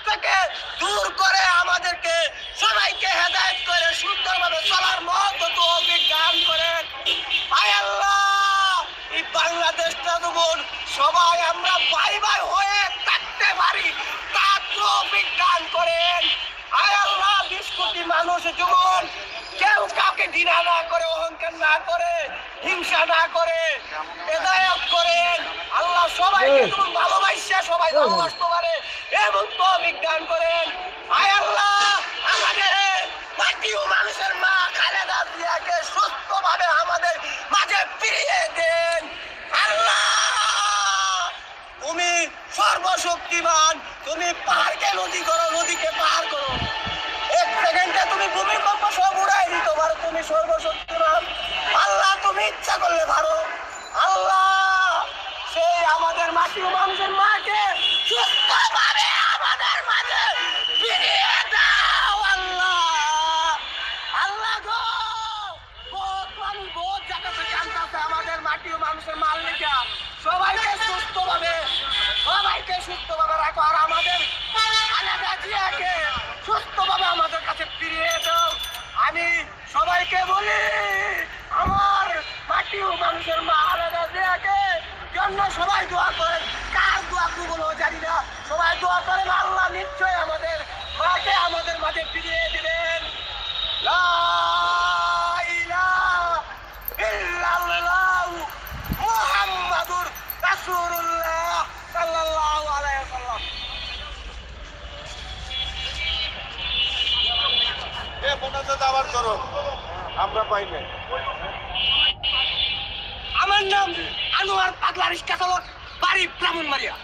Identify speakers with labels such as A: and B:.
A: থেকে দূর করে আমাদেরকে সবাইকে হেদায়েত করে সুন্দরভাবে চলার মতো তৌফিক দান করেন। আয় আল্লাহ, এই বাংলাদেশটা যেমন সবাই আমরা ভাই ভাই হয়ে থাকতে পারি তার তৌফিক দান করেন। আয় আল্লাহ, 20 কোটি মানুষ যেমন কেউ কাউকে ঘৃণা না করে, অহংকার না করে, হিংসা না করে হেদায়েত করেন। আল্লাহ সবাইকে যেমন ভালোবাসে সবাই ভালোবাসতে পারে এবং তৌফিক দান করেন। আয় আল্লাহ, আমাদের মাটি ও মানুষের মা খালেদা জিয়াকে সুস্থভাবে আমাদের মাঝে ফিরিয়ে দেন। আল্লাহ, তুমি সর্বশক্তিমান, তুমি পাহাড়কে নদী করো, নদীকে পাহাড় করো, 1 সেকেন্ডে তুমি ভূমিকম্প সব উড়াই দিতে পারো, তুমি সর্বশক্তিমান। আল্লাহ, তুমি ইচ্ছা করলে পারো। আল্লাহ, সেই আমাদের মাটি ও মানুষের মাকে সুস্থভাবে আমাদের মাঝে ফিরিয়ে দাও। আল্লাহ, আল্লাহ গো, বহুত মানুষ বহুত জায়গা থেকে আনতেছে আমাদের মাটি ও মানুষের মাল লেখা। সবাইকে সুস্থভাবে রাখো আর আমাদের খালেদা জিয়াকে সুস্থভাবে আমাদের কাছে ফিরিয়ে দাও। আমি সবাইকে বলি, আমার মাটি ও মানুষের মা খালেদা জিয়াকে জন্য সবাই দোয়া করেন। কার দোয়া কবুল হয় জানি না, সবাই দোয়া করেন। আল্লাহ নিশ্চয় আমাদের মাকে আমাদের মাঝে ফিরিয়ে দিবেন। লা ইলাহা ইল্লাল্লাহু মুহাম্মাদুর রাসূলুল্লাহ সাল্লাল্লাহু আলাইহি ওয়াসাল্লাম।
B: মোনাজাত আবার করো, আমরা পাই না।
A: আমার নাম আনোয়ার, পাগলা রিস্কা চালক, বাড়ি ব্রাহ্মণবাড়িয়া।